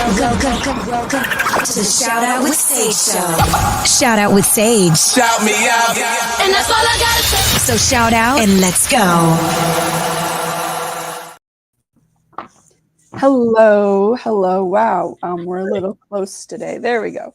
Welcome to the Shout Out with Sage show. Shout Out with Sage. Shout me out. And that's all I gotta say. So shout out and let's go. Hello. Wow, we're a little close today. There we go.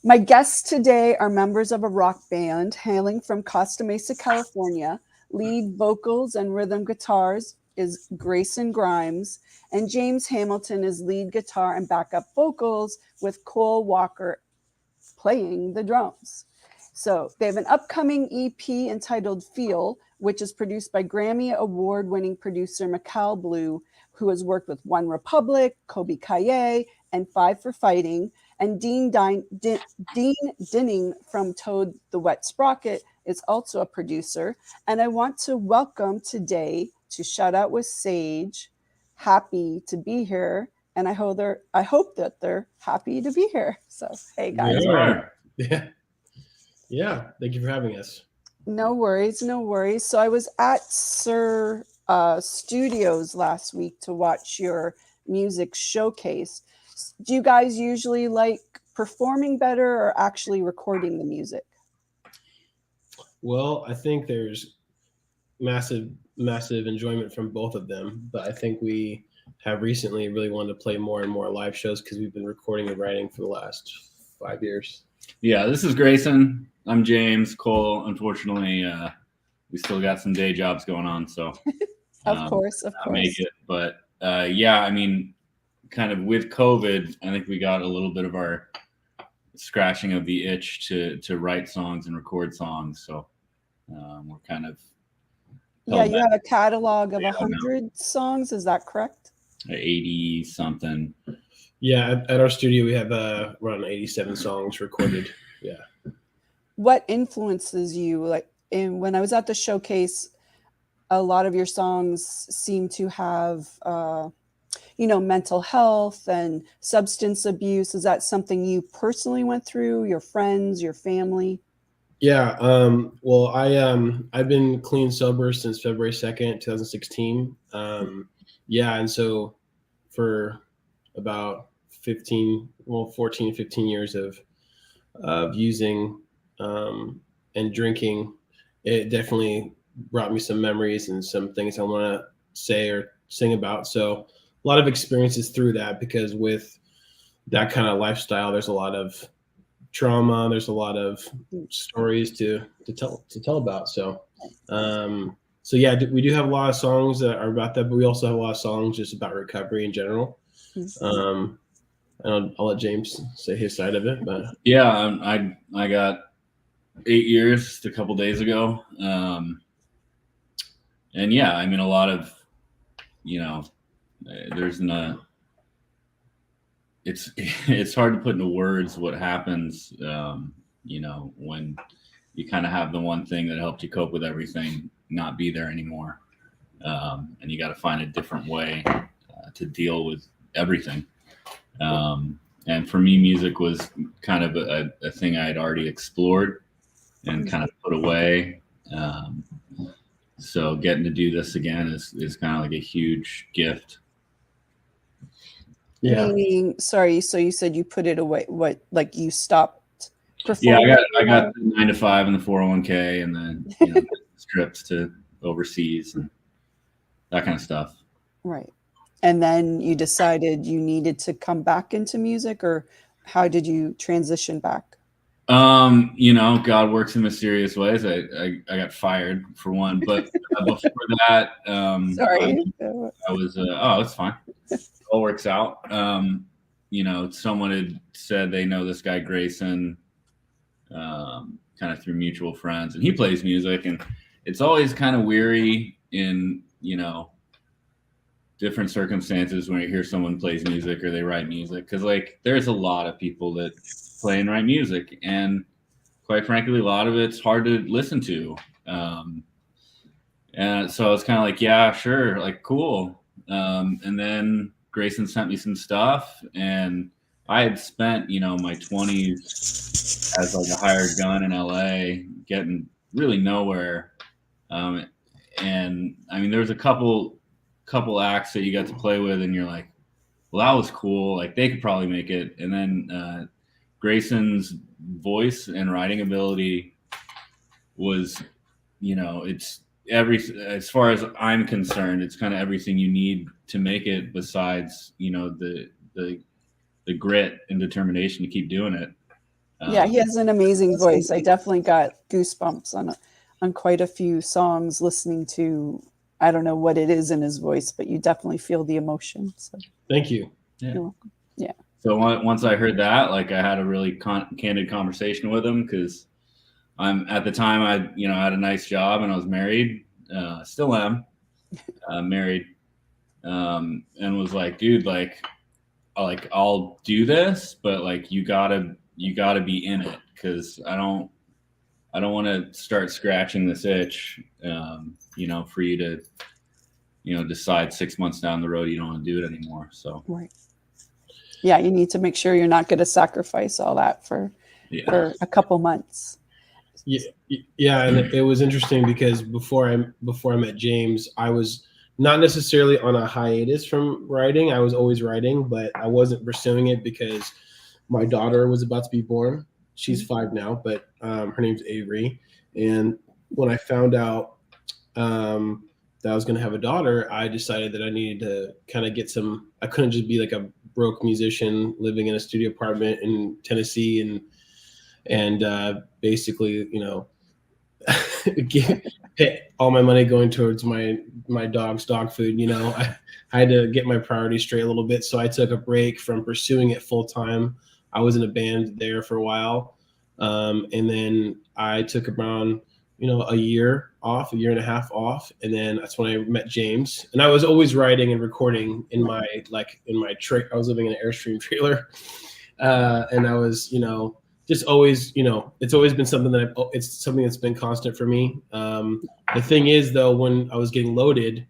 My guests today are members of a rock band hailing from Costa Mesa, California. Lead vocals and rhythm guitars is Grayson Grimes, and James Hamilton is lead guitar and backup vocals, with Cole Walker playing the drums. So they have an upcoming EP entitled Feel, which is produced by Grammy Award-winning producer Mikal Blue, who has worked with One Republic, Kobe Kaye, and Five for Fighting. And Dean Dinning from Toad the Wet Sprocket is also a producer. And I want to welcome today to Shout Out with Sage. Happy to be here, and I hope that they're happy to be here. So hey guys. Yeah. Thank you for having us. No worries. So I was at Sir Studios last week to watch your music showcase. Do you guys usually like performing better or actually recording the music? Well, I think there's massive enjoyment from both of them, but I think we have recently really wanted to play more and more live shows because we've been recording and writing for the last 5 years. Yeah, this is Grayson. I'm James. Cole, unfortunately, we still got some day jobs going on, so of course. Make it. But yeah, I mean, kind of with COVID, I think we got a little bit of our scratching of the itch to write songs and record songs. So we're kind of you have a catalog of 100 songs. Is that correct? 80 something. Yeah, at our studio we have around 87 songs recorded. Yeah. What influences you? Like, when I was at the showcase, a lot of your songs seem to have mental health and substance abuse. Is that something you personally went through, your friends, your family? Yeah. Well, I've been clean sober since February 2nd, 2016. Yeah. And so for about 14, 15 years of using and drinking, it definitely brought me some memories and some things I want to say or sing about. So a lot of experiences through that, because with that kind of lifestyle, there's a lot of trauma. There's a lot of stories to tell about. So yeah, we do have a lot of songs that are about that, but we also have a lot of songs just about recovery in general. And I'll let James say his side of it. But yeah, I got 8 years just a couple days ago. And yeah, I mean, a lot of, it's hard to put into words what happens, when you kind of have the one thing that helped you cope with everything not be there anymore. And you got to find a different way to deal with everything. And for me, music was kind of a thing I had already explored and kind of put away. So getting to do this again is kind of like a huge gift. Yeah. Sorry, so you said you put it away. What, like you stopped performing? Yeah, I got the 9 to 5 and the 401k, and then trips to overseas and that kind of stuff. Right. And then you decided you needed to come back into music, or how did you transition back? God works in mysterious ways. I got fired for one, but before that, sorry, I was oh, it's fine. It all works out. Someone had said they know this guy Grayson, kind of through mutual friends, and he plays music, and it's always kind of weary in different circumstances when you hear someone plays music or they write music, because like there's a lot of people that play and write music, and quite frankly, a lot of it's hard to listen to. And so I was kind of like, yeah, sure, like cool. And then Grayson sent me some stuff, and I had spent, my 20s as like a hired gun in LA, getting really nowhere. And I mean, there was a couple acts that you got to play with, and you're like, well, that was cool. Like they could probably make it. And then Grayson's voice and writing ability was, it's as far as I'm concerned, it's kind of everything you need to make it, besides, the grit and determination to keep doing it. Yeah, he has an amazing voice. I definitely got goosebumps on quite a few songs listening to, I don't know what it is in his voice, but you definitely feel the emotion. So Thank you. Yeah. You're welcome. Yeah. So once I heard that, like I had a really candid conversation with him, because at the time I had a nice job and I was married, still am married, and was like, dude, like I'll do this, but like you gotta be in it, because I don't want to start scratching this itch, for you to, decide 6 months down the road you don't want to do it anymore. So Right. Yeah, you need to make sure you're not going to sacrifice all that for a couple months. Yeah, and it was interesting because before I met James, I was not necessarily on a hiatus from writing. I was always writing, but I wasn't pursuing it because my daughter was about to be born. She's 5 now, but her name's Avery. And when I found out that I was going to have a daughter, I decided that I needed to kind of get some. I couldn't just be like a broke musician living in a studio apartment in Tennessee and basically, get all my money going towards my dog's dog food. I had to get my priorities straight a little bit, so I took a break from pursuing it full time. I was in a band there for a while, and then I took around a year and a half off, and then that's when I met James. And I was always writing and recording in my I was living in an Airstream trailer, and I was just always it's always been something it's something that's been constant for me. The thing is, though, when I was getting loaded,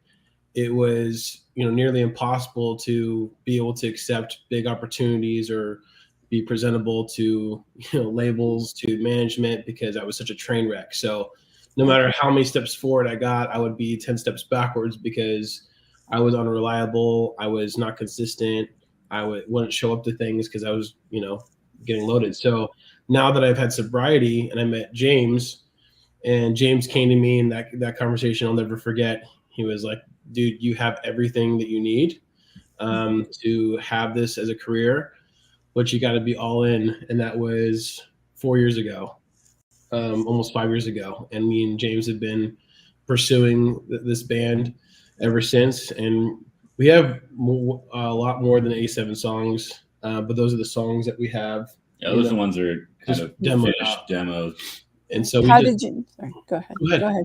it was nearly impossible to be able to accept big opportunities or be presentable to labels, to management, because I was such a train wreck. So no matter how many steps forward I got, I would be 10 steps backwards because I was unreliable. I was not consistent. I wouldn't show up to things because I was getting loaded. So now that I've had sobriety and I met James, and James came to me, and that conversation I'll never forget. He was like, dude, you have everything that you need to have this as a career, but you got to be all in. And that was 4 years ago, almost 5 years ago. And me and James have been pursuing this band ever since. And we have a lot more than 87 songs, but those are the songs that we have. Yeah, those are the ones that are kind of finished demos. And so Go ahead.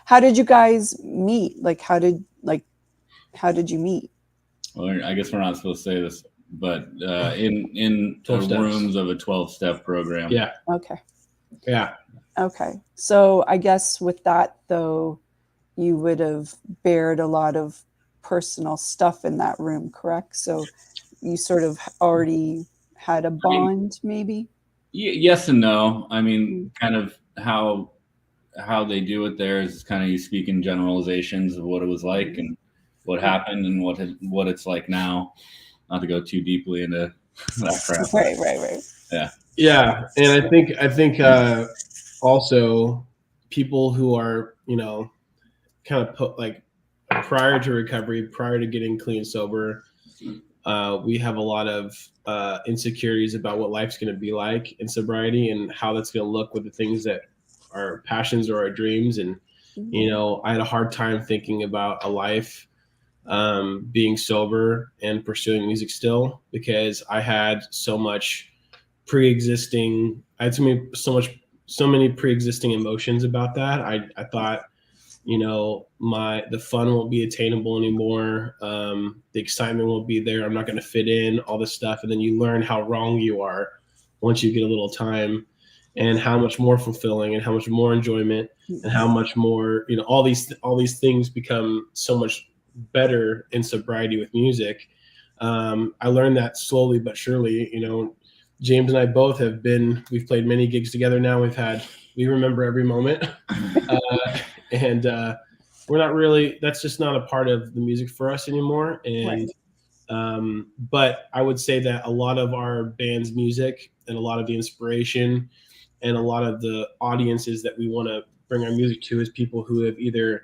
How did you guys meet? How did you meet? Well, I guess we're not supposed to say this, but in the rooms of a 12-step program. Yeah. Okay. Yeah. Okay. So I guess with that, though, you would have bared a lot of personal stuff in that room, correct? So you sort of already had a bond, maybe? Yes and no. I mean, kind of how they do it there is kind of you speak in generalizations of what it was like and what happened and what it's like now. Not to go too deeply into that crap. Right. Yeah, and I think also people who are kind of put prior to recovery, prior to getting clean and sober, we have a lot of insecurities about what life's going to be like in sobriety and how that's going to look with the things that are passions or our dreams. And I had a hard time thinking about a life being sober and pursuing music still, because I had so much pre-existing. I had so many pre-existing emotions about that. I thought, the fun won't be attainable anymore. The excitement won't be there. I'm not going to fit in, all this stuff. And then you learn how wrong you are once you get a little time, and how much more fulfilling and how much more enjoyment and how much more, all these things become so much better in sobriety with music. I learned that slowly but surely. James and I both we've played many gigs together now. We remember every moment. And we're not really, that's just not a part of the music for us anymore. And But I would say that a lot of our band's music and a lot of the inspiration and a lot of the audiences that we want to bring our music to is people who have either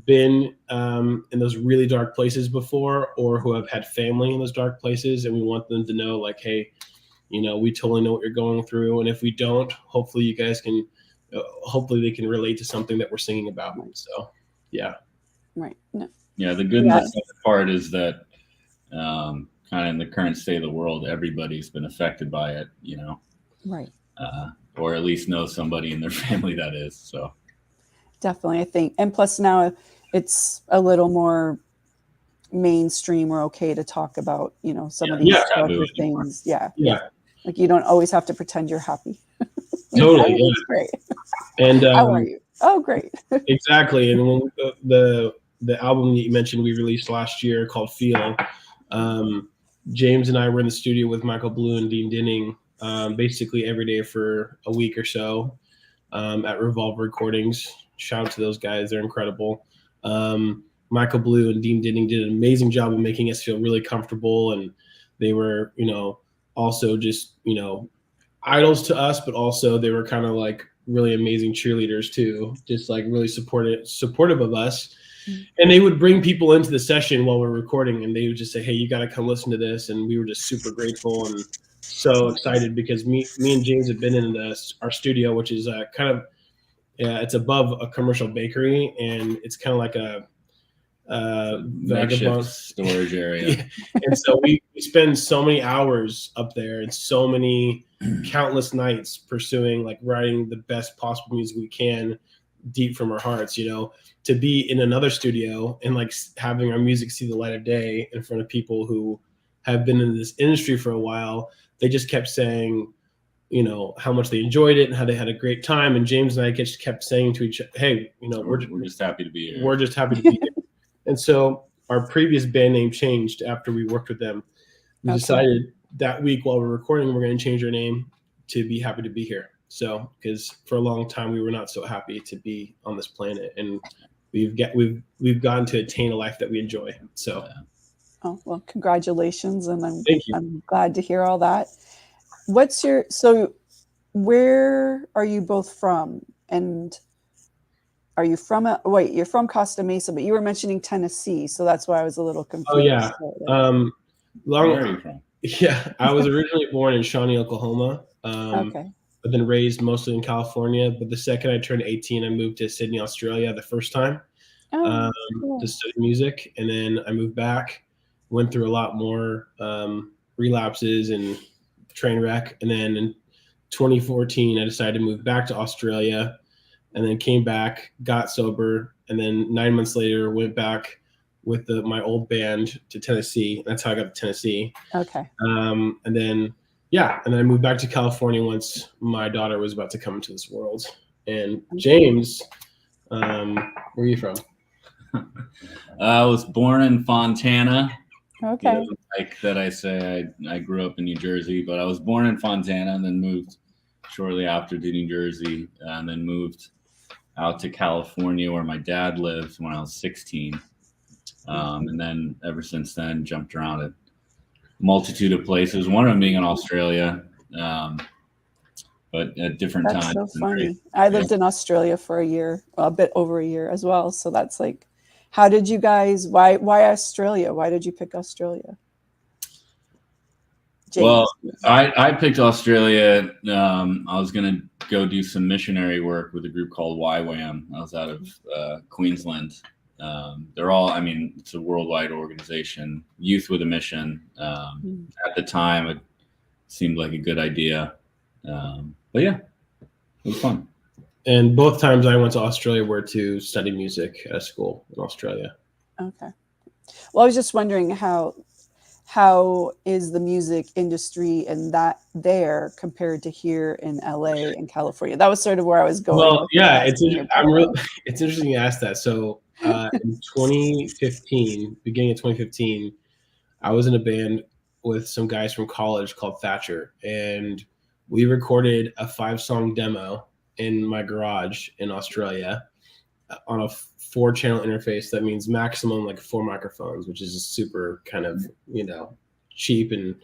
been in those really dark places before, or who have had family in those dark places, and we want them to know, like, hey, you know, we totally know what you're going through, and if we don't, hopefully you guys can, hopefully they can relate to something that we're singing about. So, yeah. Right. No. Yeah, the good part is that kind of in the current state of the world, everybody's been affected by it, you know. Right. Or at least know somebody in their family that is. So definitely, I think, and plus now it's a little more mainstream. We're okay to talk about, you know, some of these darker things. Yeah. Like you don't always have to pretend you're happy. Totally. Yeah. Great. And how are you? Oh, great. Exactly. And when the album that you mentioned we released last year called Feel, James and I were in the studio with Michael Blue and Dean Dinning basically every day for a week or so at Revolve Recordings. Shout out to those guys. They're incredible. Michael Blue and Dean Dinning did an amazing job of making us feel really comfortable. And they were, you know, also just, you know, idols to us, but also they were kind of like really amazing cheerleaders too, just like really supportive of us. And they would bring people into the session while we're recording, and they would just say, hey, you got to come listen to this. And we were just super grateful and so excited because me and James have been in our studio, which is kind of, it's above a commercial bakery, and it's kind of like a vagabond storage area. And so we spend so many hours up there and so many countless nights pursuing, like, writing the best possible music we can deep from our hearts, you know, to be in another studio and like having our music see the light of day in front of people who have been in this industry for a while. They just kept saying, you know, how much they enjoyed it and how they had a great time. And James and I just kept saying to each other, hey, you know, we're just happy to be here. We're just happy to be here. And so our previous band name changed after we worked with them. We decided that week while we're recording, we're going to change our name to Be Happy to Be Here. So, because for a long time we were not so happy to be on this planet, and we've gotten to attain a life that we enjoy. So, oh well, congratulations, and thank you. I'm glad to hear all that. Where are you both from? And are you from you're from Costa Mesa, but you were mentioning Tennessee, so that's why I was a little confused. Oh yeah. Where are you from? Yeah, I was originally born in Shawnee, Oklahoma. Okay. I've been raised mostly in California, but the second I turned 18, I moved to Sydney, Australia the first time to study music. And then I moved back, went through a lot more relapses and train wreck. And then in 2014, I decided to move back to Australia, and then came back, got sober. And then 9 months later, went back with my old band to Tennessee. That's how I got to Tennessee. Okay. And then I moved back to California once my daughter was about to come into this world. And James, where are you from? I was born in Fontana. Okay. You know, like that I say, I grew up in New Jersey, but I was born in Fontana and then moved shortly after to New Jersey, and then moved out to California where my dad lived when I was 16. And then ever since then, jumped around at multitude of places, one of them being in Australia, but at different times. That's so funny. I lived in Australia for a year, a bit over a year as well. So that's like, how did you guys, why Australia? Why did you pick Australia? James. Well, I picked Australia. I was going to go do some missionary work with a group called YWAM. I was out of Queensland. They're all, I mean, it's a worldwide organization, Youth with a Mission. At the time, it seemed like a good idea. But yeah, it was fun. And both times I went to Australia were to study music at a school in Australia. Okay. Well, I was just wondering how is the music industry and that there compared to here in LA and California? That was sort of where I was going. Well, yeah, it's interesting you asked that. So in 2015, beginning of 2015, I was in a band with some guys from college called Thatcher, and we recorded a 5-song demo in my garage in Australia. on a 4-channel interface. That means maximum like 4 microphones, which is just super kind of, cheap and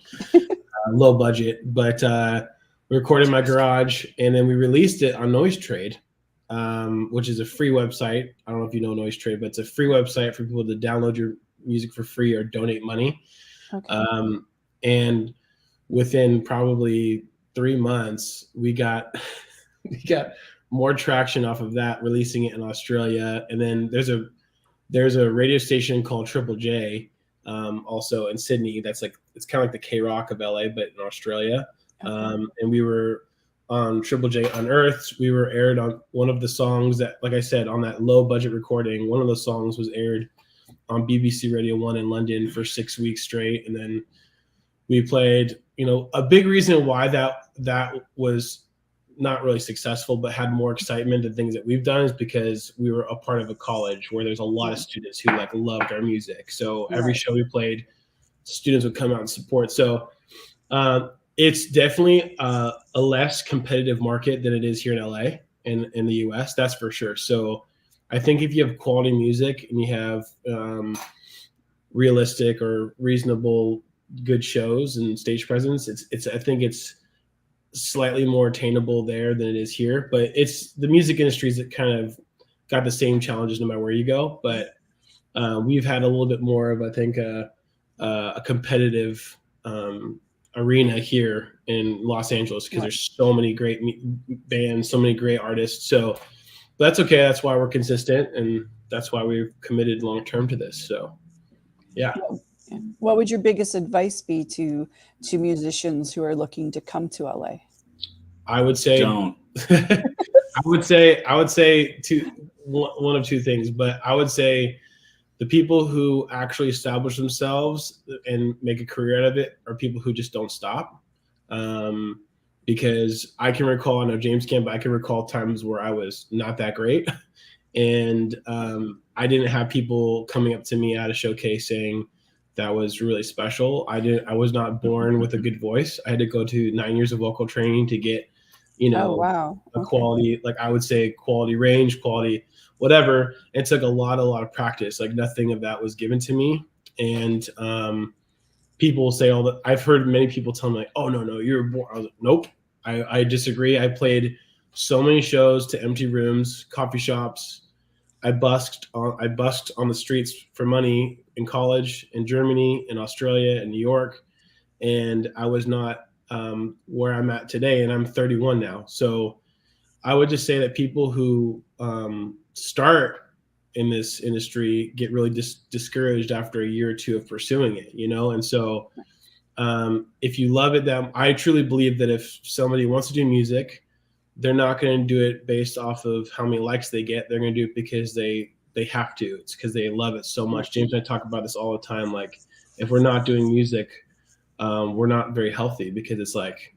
low budget. But we recorded in my garage, and then we released it on Noise Trade, which is a free website. I don't know if you know Noise Trade, but it's a free website for people to download your music for free or donate money. Okay. And within probably 3 months, we got more traction off of that, releasing it in Australia. And then there's a radio station called Triple J, also in Sydney. That's like, it's kind of like the K-Rock of LA, but in Australia. Okay. And we were on Triple J Unearthed. We were aired on one of the songs that, like I said, on that low budget recording, one of those songs was aired on BBC Radio 1 in London for 6 weeks straight. And then we played, a big reason why that was not really successful, but had more excitement than things that we've done, is because we were a part of a college where there's a lot of students who like loved our music. So every show we played, students would come out and support. So it's definitely a less competitive market than it is here in LA and in the US, that's for sure. So I think if you have quality music and you have realistic or reasonable good shows and stage presence, I think it's slightly more attainable there than it is here. But it's the music industries that kind of got the same challenges no matter where you go. But we've had a little bit more of, I think, a competitive arena here in Los Angeles, because there's so many great bands, so many great artists. So that's okay. That's why we're consistent, and that's why we've committed long term to this. So yeah. What would your biggest advice be to musicians who are looking to come to LA? I would say don't. I would say one of two things, but I would say the people who actually establish themselves and make a career out of it are people who just don't stop. Because I can recall, I know James can, but I can recall times where I was not that great. And I didn't have people coming up to me at a showcase saying that was really special. I was not born with a good voice. I had to go to 9 years of vocal training to get, a quality, like I would say quality range, quality, whatever. It took a lot of practice. Like nothing of that was given to me. And people say I've heard many people tell me like, oh no, you're born. I was like, nope, I disagree. I played so many shows to empty rooms, coffee shops. I busked on the streets for money in college, in Germany, in Australia, in New York, and I was not where I'm at today, and I'm 31 now. So I would just say that people who start in this industry get really discouraged after a year or two of pursuing it, And so if you love it, I truly believe that if somebody wants to do music, they're not going to do it based off of how many likes they get. They're going to do it because they have to. It's because they love it so much. James and I talk about this all the time. Like, if we're not doing music, we're not very healthy, because it's like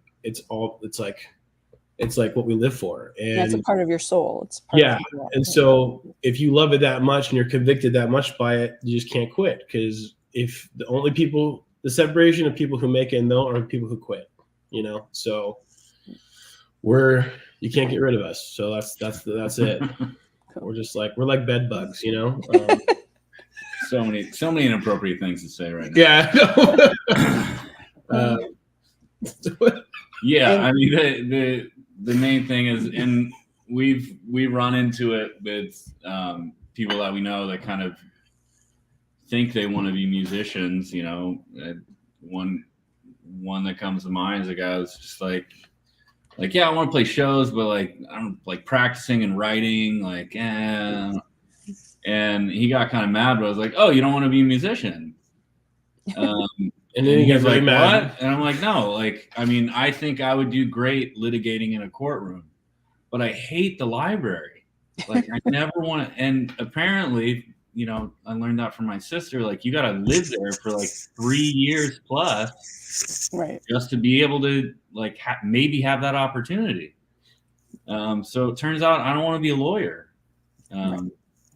what we live for. And that's a part of your soul. It's part of your and so if you love it that much and you're convicted that much by it, you just can't quit. Because if the separation of people who make it and don't are people who quit, So you can't get rid of us. So that's it. We're just we're like bed bugs, So many inappropriate things to say right now. Yeah. Yeah. I mean, the main thing is, and we run into it with people that we know that kind of think they want to be musicians. One that comes to mind is a guy who's just like, yeah, I want to play shows, but I'm practicing and writing, and he got kind of mad, but I was like, oh, you don't want to be a musician? And then he gets like, mad. What? And I'm like, no, I think I would do great litigating in a courtroom, but I hate the library. I never want to. And apparently, I learned that from my sister. You got to live there for 3 years plus, right? Just to be able to maybe have that opportunity. So it turns out I don't want to be a lawyer. Right.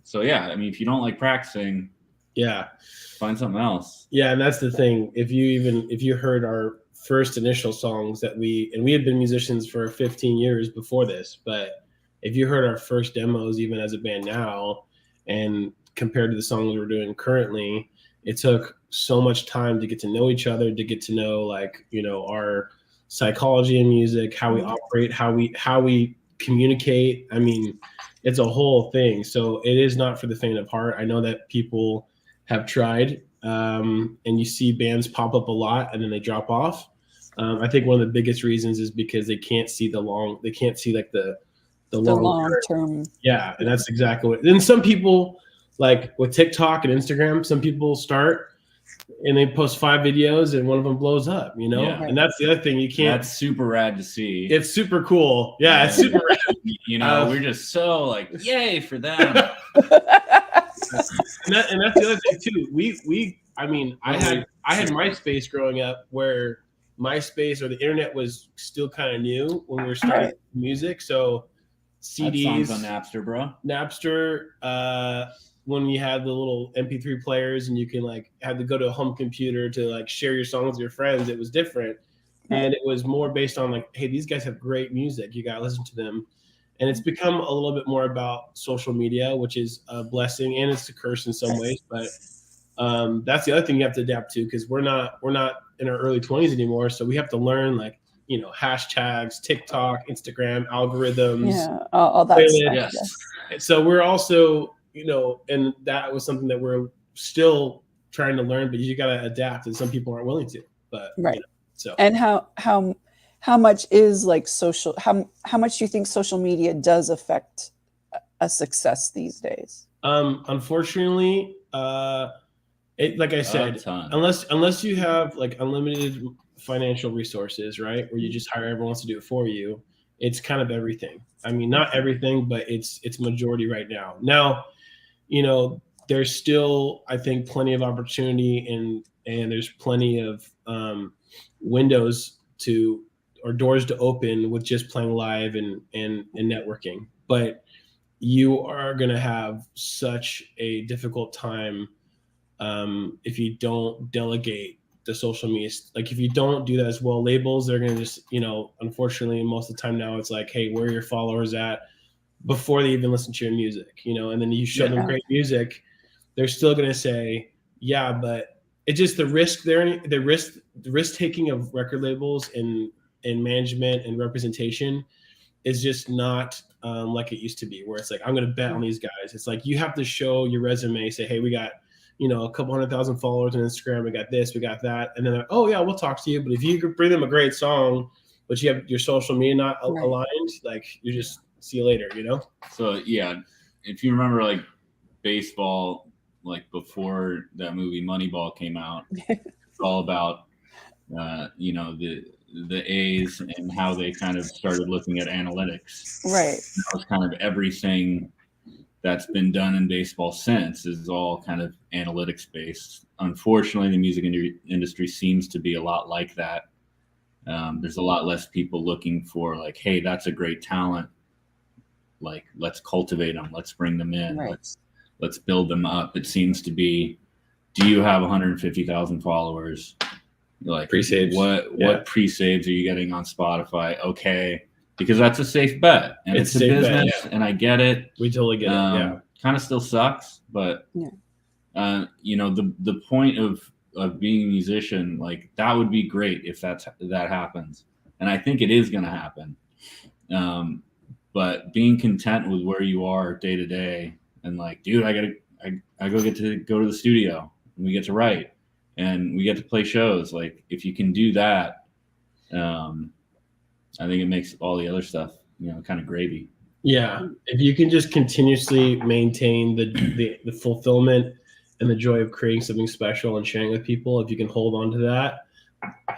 So yeah, if you don't like practicing, find something else. Yeah, and that's the thing. If you heard our first initial songs that we had been musicians for 15 years before this, but if you heard our first demos, even as a band now, and compared to the songs we're doing currently, it took so much time to get to know each other, to get to know, like, you know, our psychology in music, how we operate, how we communicate. I mean, it's a whole thing. So it is not for the faint of heart. I know that people have tried, and you see bands pop up a lot and then they drop off. I think one of the biggest reasons is because they can't see like the long term. Yeah, and that's exactly what. Then some people, like with TikTok and Instagram, some people start and they post 5 videos and one of them blows up, you know? Yeah. And that's the other thing. You can't. That's super rad to see. It's super cool. Yeah, it's super rad. You know, we're just so like, yay for them. And that's the other thing too. I had MySpace growing up, where MySpace or the internet was still kind of new when we were starting music. So CDs, on Napster, bro. Napster, when you had the little MP3 players and you can like had to go to a home computer to like share your songs with your friends, it was different. And it was more based on like, hey, these guys have great music, you gotta listen to them. And it's become a little bit more about social media, which is a blessing and it's a curse in some ways. But that's the other thing you have to adapt to, because we're not in our early 20s anymore. So we have to learn, like, you know, hashtags, TikTok, Instagram, algorithms, all that stuff. Yes. So we're also, you know, and that was something that we're still trying to learn, but you got to adapt, and some people aren't willing to. But right. You know, so and how much is like social? How much do you think social media does affect a success these days? Unfortunately, like I said, unless you have like unlimited financial resources, right, where you just hire everyone else to do it for you, it's kind of everything. I mean, not everything, but it's majority right now. Now, you know, there's still, I think, plenty of opportunity and there's plenty of windows or doors to open with just playing live and networking. But you are going to have such a difficult time if you don't delegate the social media. Like if you don't do that as well, labels, they're going to just, you know, unfortunately, most of the time now it's like, hey, where are your followers at, before they even listen to your music, you know? And then you show them great music, they're still going to say, yeah, but it's just the risk taking of record labels and management and representation is just not like it used to be, where it's like, I'm going to bet on these guys. It's like, you have to show your resume, say, hey, we got, you know, a couple 100,000 followers on Instagram. We got this, we got that. And then, oh yeah, we'll talk to you. But if you could bring them a great song, but you have your social media not aligned, like, you just see you later, you know? So yeah, if you remember like baseball, like before that movie Moneyball came out, it's all about, you know, the A's and how they kind of started looking at analytics. Right. That was kind of everything that's been done in baseball since is all kind of analytics based. Unfortunately, the music industry seems to be a lot like that. There's a lot less people looking for like, hey, that's a great talent. Like, let's cultivate them. Let's bring them in. Right. Let's build them up. It seems to be, do you have 150,000 followers? Like pre-saves. What pre-saves are you getting on Spotify? Okay. Because that's a safe bet, and it's a business, and I get it. We totally get it. Kind of still sucks, but you know, the point of being a musician, like, that would be great if that happens, and I think it is going to happen. But being content with where you are day to day, and like, dude, I get to go to the studio, and we get to write, and we get to play shows. Like, if you can do that, I think it makes all the other stuff, you know, kind of gravy. Yeah, if you can just continuously maintain the fulfillment and the joy of creating something special and sharing with people, if you can hold on to that,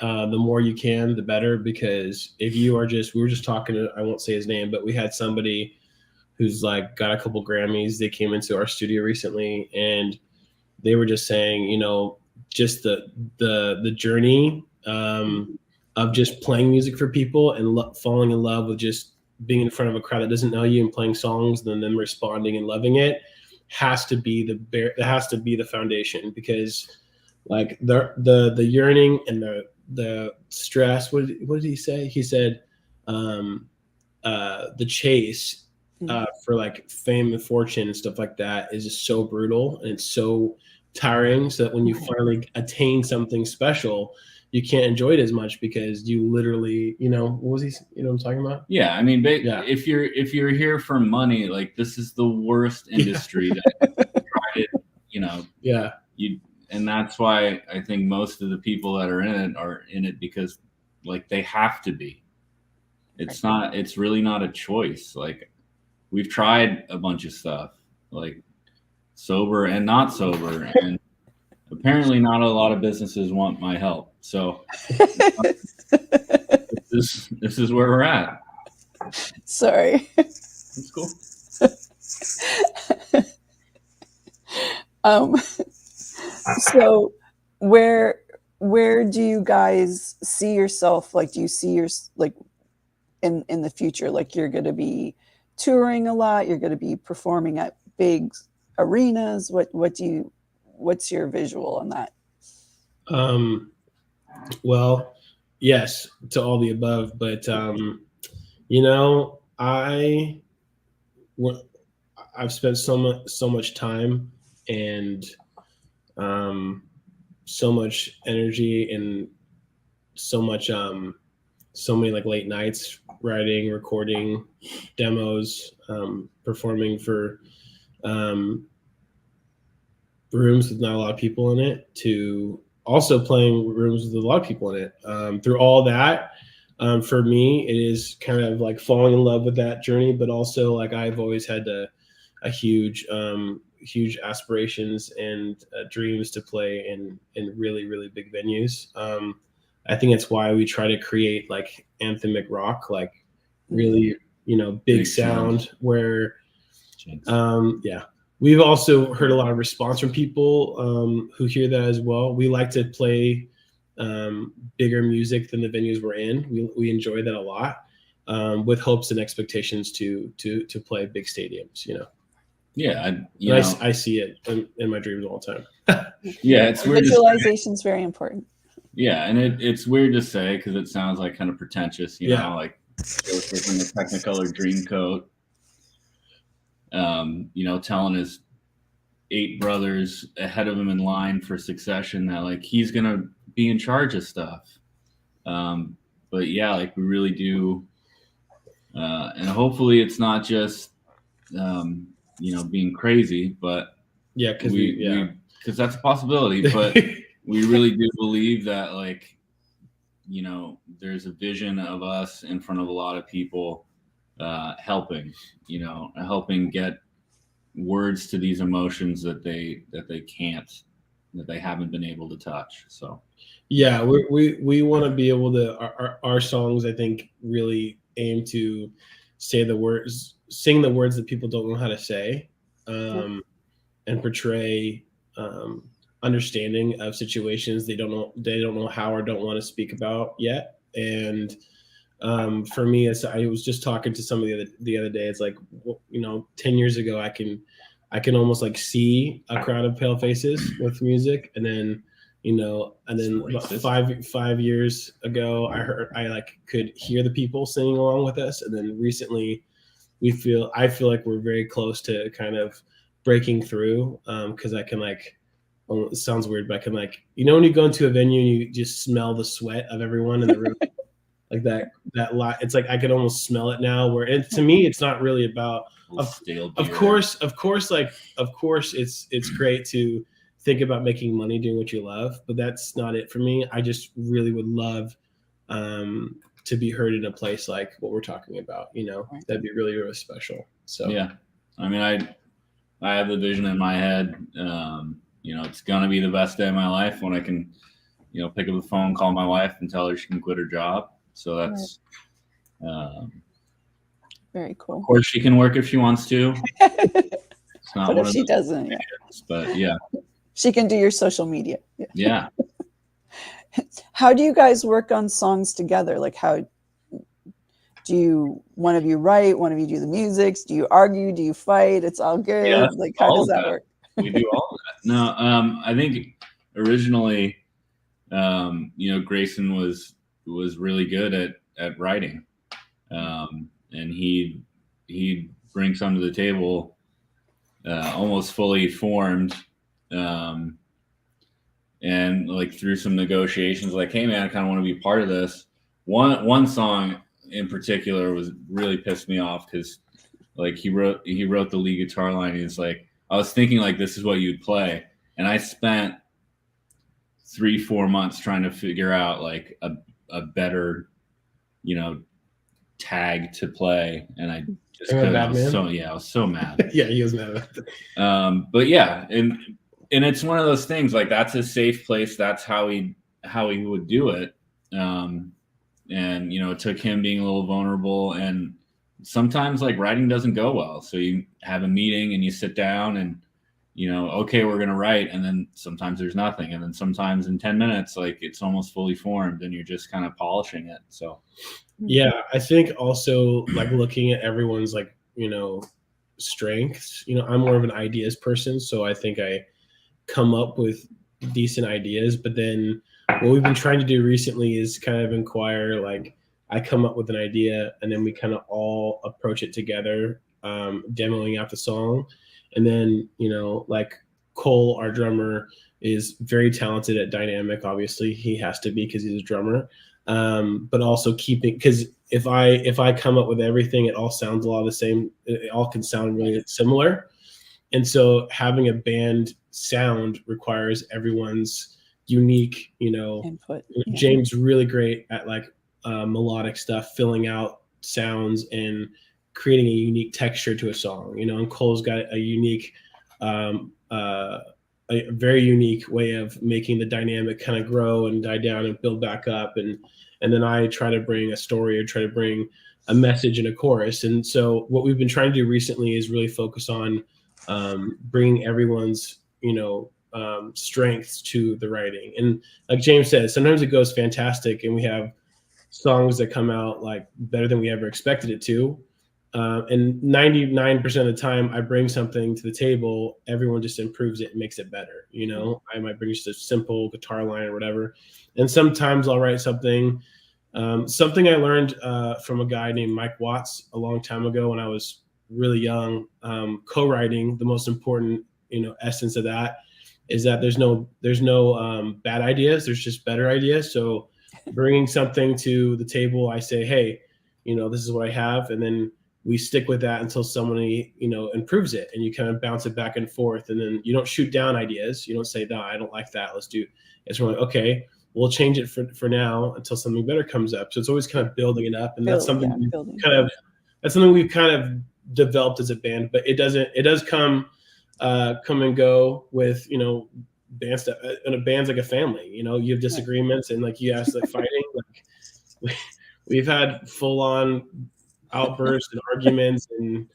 the more you can, the better. Because if you are we were just talking to, I won't say his name, but we had somebody who's like got a couple Grammys. They came into our studio recently, and they were just saying, you know, just the journey of just playing music for people and falling in love with just being in front of a crowd that doesn't know you and playing songs and then them responding and loving it has to be the foundation. Because like the yearning and the stress, what did he say? He said the chase for like fame and fortune and stuff like that is just so brutal and it's so tiring. So that when you finally attain something special, you can't enjoy it as much because you literally, what was he? You know what I'm talking about? Yeah, I mean, if you're here for money, like this is the worst industry that tried it. Yeah. And that's why I think most of the people that are in it because like they have to be. It's really not a choice. Like we've tried a bunch of stuff, like sober and not sober, and apparently not a lot of businesses want my help. So this is where we're at. Sorry. That's cool. So where do you guys see yourself? Like, do you see in the future, like you're going to be touring a lot, you're going to be performing at big arenas? What's your visual on that? Well, yes to all the above, but I've spent so much time and so much energy and so many like late nights writing, recording demos, performing for rooms with not a lot of people in it, to also playing rooms with a lot of people in it. Through all that, for me, it is kind of like falling in love with that journey, but also like I've always had a huge aspirations and dreams to play in really, really big venues. I think that's why we try to create like anthemic rock, like really, big sound where, we've also heard a lot of response from people who hear that as well. We like to play bigger music than the venues we're in. We enjoy that a lot, with hopes and expectations to play big stadiums, Yeah, I see it in my dreams all the time. Yeah, it's weird. Visualization is very important. Yeah, and it's weird to say because it sounds like kind of pretentious, like Joe in the Technicolor Dreamcoat, telling his 8 brothers ahead of him in line for succession that like he's gonna be in charge of stuff. But yeah, like we really do, and hopefully it's not just being crazy, but because that's a possibility, but we really do believe that like there's a vision of us in front of a lot of people, helping get words to these emotions that they haven't been able to touch. So yeah, we want to be able to, our songs I think really aim to sing the words that people don't know how to say, and portray understanding of situations they don't know how or don't want to speak about yet. And for me, I was just talking to somebody the other day. It's like 10 years ago, I can almost like see a crowd of pale faces with music, and then 5 years ago, I like could hear the people singing along with us, and then recently, I feel like we're very close to kind of breaking through, because I can like. It sounds weird, but I can like, when you go into a venue and you just smell the sweat of everyone in the room, like that lot. It's like I can almost smell it now. To me, it's not really about. Of course, it's great to think about making money doing what you love, but that's not it for me. I just really would love to be heard in a place like what we're talking about. That'd be really, really special. So yeah, I mean, I have the vision in my head. It's gonna be the best day of my life when I can, pick up the phone, call my wife, and tell her she can quit her job. So that's very cool. Of course, she can work if she wants to. It's not but if she doesn't, but yeah, she can do your social media. Yeah. How do you guys work on songs together? Like, how do one of you write, one of you do the music? Do you argue? Do you fight? It's all good. Yeah, like, how does that work? We do all of that. No, I think originally, Grayson was really good at writing, and he'd bring some to the table, almost fully formed. And like through some negotiations, like, hey man, I kind of want to be part of this. One song in particular was really pissed me off because like he wrote the lead guitar line. And he's like, I was thinking like this is what you'd play, and I spent 3-4 months trying to figure out like a better, tag to play, and I just couldn't. I was so mad. Yeah, he was mad about that. But yeah, and it's one of those things like that's a safe place. That's how he would do it. And it took him being a little vulnerable, and sometimes like writing doesn't go well. So you have a meeting and you sit down and okay, we're gonna write, and then sometimes there's nothing, and then sometimes in 10 minutes like it's almost fully formed and you're just kind of polishing it. So yeah, I think also like looking at everyone's like strengths. I'm more of an ideas person, so I think I come up with decent ideas, but then what we've been trying to do recently is kind of inquire, like I come up with an idea and then we kind of all approach it together, demoing out the song. And then like Cole, our drummer, is very talented at dynamic. Obviously he has to be because he's a drummer, but also because if I come up with everything, it all sounds a lot of the same. It all can sound really similar. And so having a band sound requires everyone's unique, input. Yeah. James really great at like melodic stuff, filling out sounds and creating a unique texture to a song, and Cole's got a unique, a very unique way of making the dynamic kind of grow and die down and build back up. And then I try to bring a story or try to bring a message in a chorus. And so what we've been trying to do recently is really focus on bringing everyone's strengths to the writing. And like James said, sometimes it goes fantastic and we have songs that come out like better than we ever expected it to, and 99% of the time I bring something to the table, everyone just improves it and makes it better. I might bring just a simple guitar line or whatever, and sometimes I'll write something I learned from a guy named Mike Watts a long time ago when I was really young. Co-writing, the most important essence of that is that there's no bad ideas, there's just better ideas. So bringing something to the table, I say, hey, this is what I have, and then we stick with that until somebody improves it, and you kind of bounce it back and forth. And then you don't shoot down ideas, you don't say, no, I don't like that, let's do. It's really like, okay, we'll change it for now until something better comes up. So it's always kind of building it up, and that's something we've kind of developed as a band. But it does come and go with band stuff. And a band's like a family. You have disagreements, and like you asked, like fighting. Like we've had full on outbursts and arguments and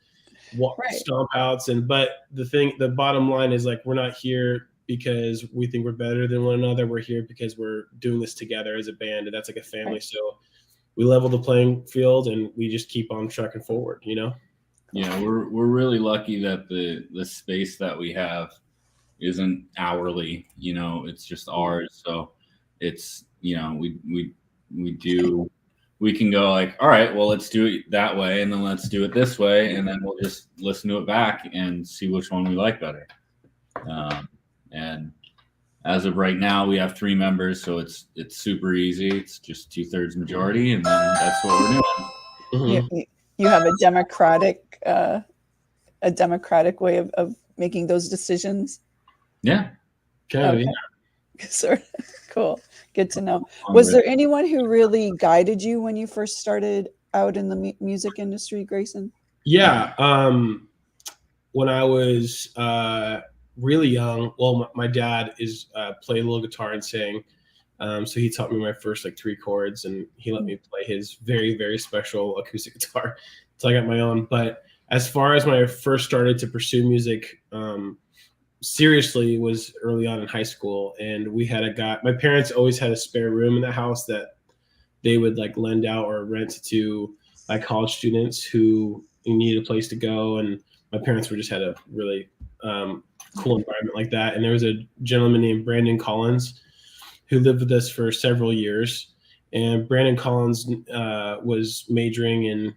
stomp outs. But the bottom line is like we're not here because we think we're better than one another. We're here because we're doing this together as a band, and that's like a family. Right. So we level the playing field and we just keep on trucking forward. Yeah, we're really lucky that the space that we have isn't hourly, it's just ours. So it's, we can go like, all right, well, let's do it that way, and then let's do it this way, and then we'll just listen to it back and see which one we like better. And as of right now, we have 3 members, so it's super easy. It's just 2/3 majority, and then that's what we're doing. Mm-hmm. You have a democratic way of making those decisions. Yeah. Okay. Sort of. Cool. Good to know. Was there anyone who really guided you when you first started out in the music industry, Grayson? Yeah. When I was really young, well, my dad played a little guitar and sang. So he taught me my first like 3 chords, and he let me play his very, very special acoustic guitar until I got my own. But as far as when I first started to pursue music, seriously, was early on in high school. And we had a guy, my parents always had a spare room in the house that they would like lend out or rent to like college students who needed a place to go. And my parents just had a really cool environment like that. And there was a gentleman named Brandon Collins who lived with us for several years. And Brandon Collins was majoring in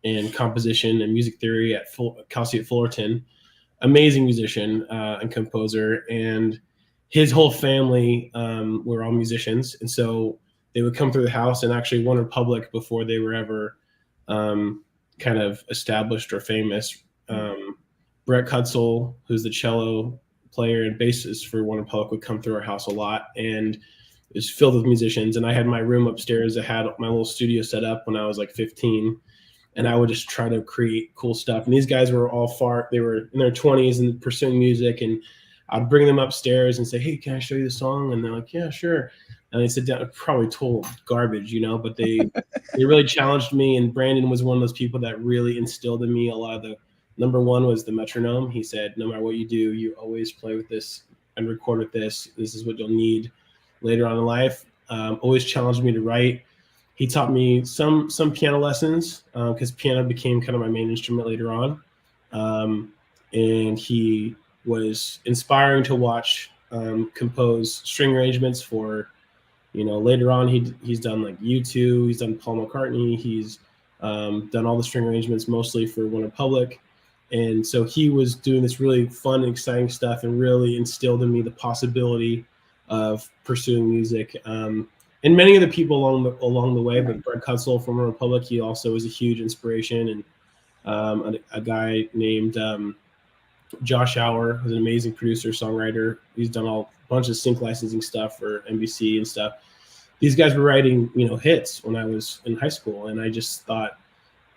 in composition and music theory at Cal State Fullerton. Amazing musician and composer, and his whole family were all musicians, and so they would come through the house. And actually, OneRepublic, before they were ever kind of established or famous, Brett Kutzel, who's the cello player and bassist for OneRepublic, would come through our house a lot, and it was filled with musicians. And I had my room upstairs that had my little studio set up when I was like 15. And I would just try to create cool stuff. And these guys were they were in their 20s and pursuing music. And I'd bring them upstairs and say, hey, can I show you the song? And they're like, yeah, sure. And they sit down, probably total garbage, but they really challenged me. And Brandon was one of those people that really instilled in me a lot of the, number one was the metronome. He said, no matter what you do, you always play with this and record with this. This is what you'll need later on in life. Always challenged me to write. He taught me some piano lessons because piano became kind of my main instrument later on. And he was inspiring to watch compose string arrangements for, later on he's done like U2, he's done Paul McCartney, he's done all the string arrangements mostly for OneRepublic. And so he was doing this really fun and exciting stuff and really instilled in me the possibility of pursuing music. And many of the people along the way, but Brett Kutzel from OneRepublic, he also was a huge inspiration. And a guy named Josh Hour, who's an amazing producer, songwriter. He's done a bunch of sync licensing stuff for NBC and stuff. These guys were writing, hits when I was in high school, and I just thought,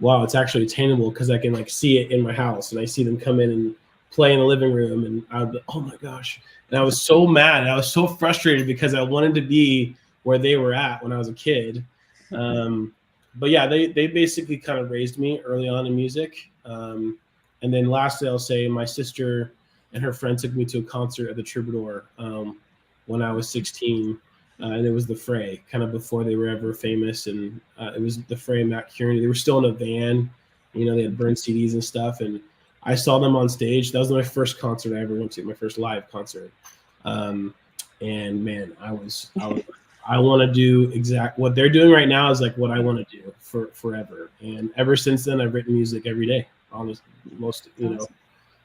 wow, it's actually attainable because I can like see it in my house, and I see them come in and play in the living room, and I would be, oh my gosh. And I was so mad, and I was so frustrated because I wanted to be where they were at when I was a kid. But yeah, they basically kind of raised me early on in music. And then lastly, I'll say my sister and her friend took me to a concert at the Troubadour when I was 16. And it was the Fray, kind of before they were ever famous. And it was the Fray and Matt Kearney. They were still in a van. They had burned CDs and stuff. And I saw them on stage. That was my first concert I ever went to, my first live concert. And man, I want to do what they're doing right now is like what I want to do for forever. And ever since then, I've written music every day, almost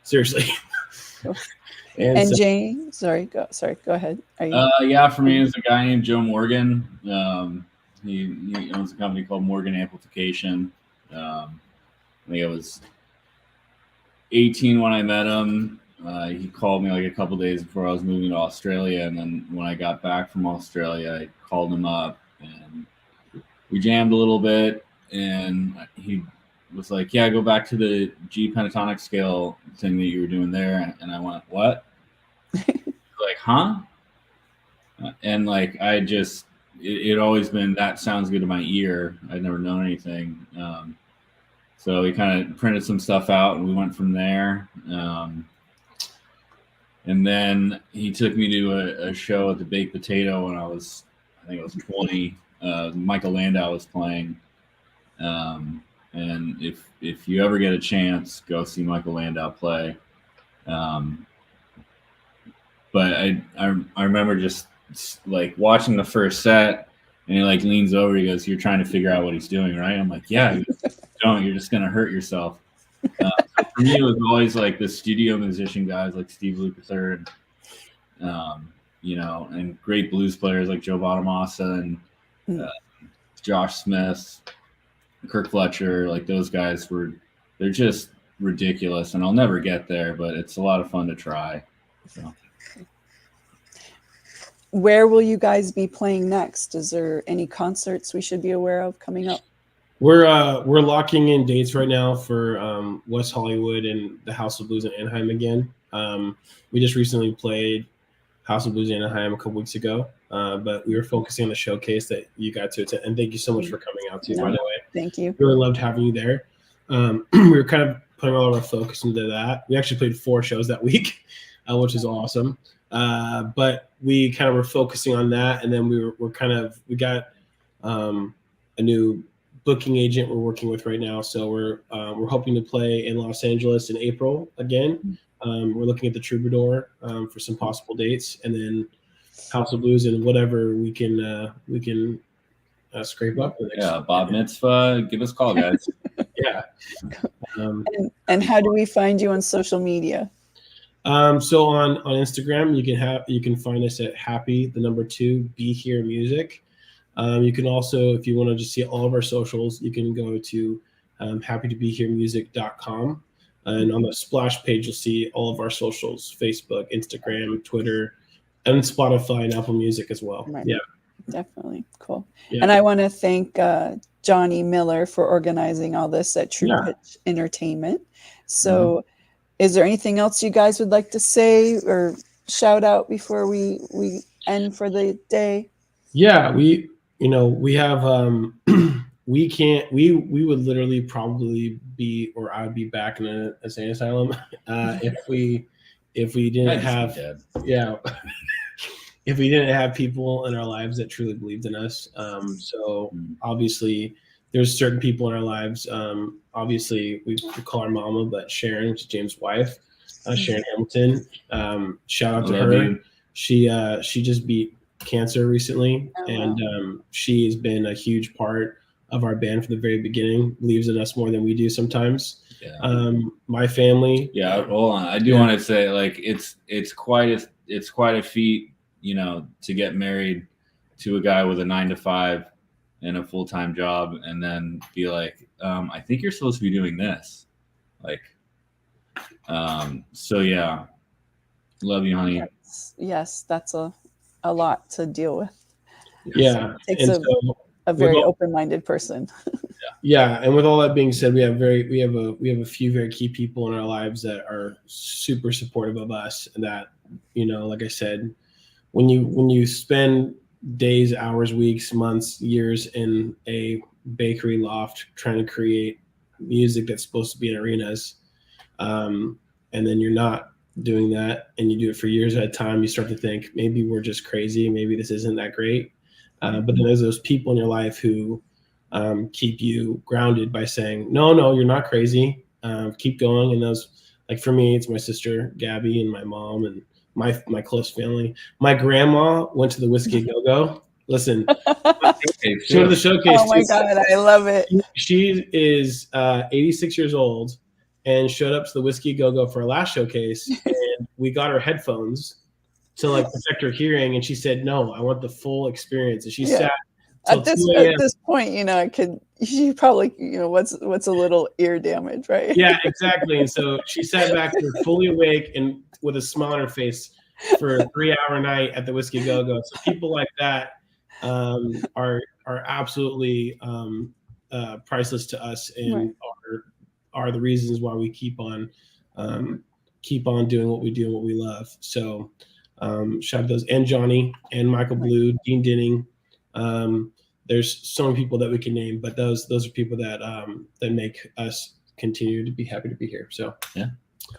seriously. And so, Jane, go ahead. Yeah, for me, it's a guy named Joe Morgan. He owns a company called Morgan Amplification. I think I was 18 when I met him. He called me like a couple days before I was moving to Australia, and then when I got back from Australia, I called him up and we jammed a little bit, and he was like, yeah, go back to the G pentatonic scale thing that you were doing there. And I went, what? Like, huh? And like, it always been, that sounds good to my ear. I'd never known anything. So he kind of printed some stuff out and we went from there. And then he took me to a show at the Baked Potato when I think I was 20. Michael Landau was playing. And if you ever get a chance, go see Michael Landau play. But I remember just like watching the first set, and he like leans over, he goes, "You're trying to figure out what he's doing, right?" I'm like, "Yeah." He goes, "Don't, you're just gonna hurt yourself." So for me, it was always like the studio musician guys like Steve Lukather and and great blues players like Joe Bonamassa and Josh Smith, Kirk Fletcher. Like those guys they're just ridiculous, and I'll never get there, but it's a lot of fun to try. So. Where will you guys be playing next? Is there any concerts we should be aware of coming up? We're locking in dates right now for West Hollywood and the House of Blues in Anaheim again. We just recently played House of Blues in Anaheim a couple weeks ago, but we were focusing on the showcase that you got to attend. And thank you so much for coming out too, by the way. Thank you. Really loved having you there. We were kind of putting all of our focus into that. We actually played 4 shows that week, which is awesome. But we kind of were focusing on that, and then we got a new booking agent we're working with right now. So we're hoping to play in Los Angeles in April again. We're looking at the Troubadour for some possible dates, and then House of Blues and whatever we can scrape up. Yeah, Bob Mitzvah, give us a call, guys. Yeah. And how do we find you on social media? So on Instagram, you can find us at happy2BeHereMusic. You can also, if you want to just see all of our socials, you can go to happy2BeHereMusic.com. And on the splash page, you'll see all of our socials: Facebook, Instagram, Twitter, and Spotify and Apple Music as well. Right. Yeah, definitely. Cool. Yeah. And I want to thank Johnny Miller for organizing all this at True Pitch Entertainment. So is there anything else you guys would like to say or shout out before we end for the day? Yeah, we have we would literally probably be, or I would be back in an insane asylum if we didn't have if we didn't have people in our lives that truly believed in us. So obviously there's certain people in our lives. Obviously we call her mama, but Sharon, which is James' wife, Sharon Hamilton. Shout out to her. She just beat cancer recently, and she has been a huge part of our band from the very beginning. Believes in us more than we do sometimes. My family. Yeah, hold on. I do want to say, like, it's quite a feat, to get married to a guy with a 9-to-5 and a full-time job, and then be like, I think you're supposed to be doing this, like. So yeah, love you, honey. Yes, that's a lot to deal with. Yeah, it takes a very open-minded person. Yeah, and with all that being said, we have a few very key people in our lives that are super supportive of us, and that, like I said, when you spend days, hours, weeks, months, years in a bakery loft trying to create music that's supposed to be in arenas, and then you're not doing that, and you do it for years at a time, you start to think maybe we're just crazy, maybe this isn't that great. But then there's those people in your life who keep you grounded by saying, no, you're not crazy. Keep going. And those, like, for me, it's my sister Gabby and my mom and my close family. My grandma went to the Whiskey Go-Go. Listen, she went to the showcase. Oh my God, I love it. She is 86 years old and showed up to the Whiskey Go-Go for our last showcase. And we got her headphones to protect her hearing. And she said, no, I want the full experience. And she sat at this point, she probably, what's a little ear damage, right? Yeah, exactly. And so she sat back there fully awake and with a smile on her face for a 3-hour night at the Whiskey Go-Go. So people like that are absolutely priceless to us, and are the reasons why we keep on doing what we do and what we love. So shout out those, and Johnny and Michael Blue, Dean Dinning. There's so many people that we can name, but those are people that make us continue to be happy to be here. So yeah,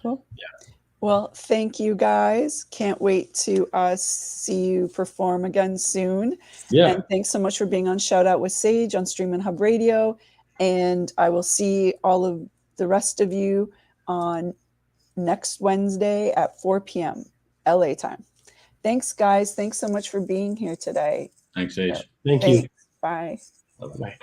cool. Yeah. Well, thank you guys. Can't wait to see you perform again soon. Yeah. And thanks so much for being on Shout Out with Sage on Streaminn Hub Radio. And I will see all of the rest of you on next Wednesday at 4 p.m. LA time. Thanks, guys. Thanks so much for being here today. Thanks, Sage. Thank you. Bye. Bye.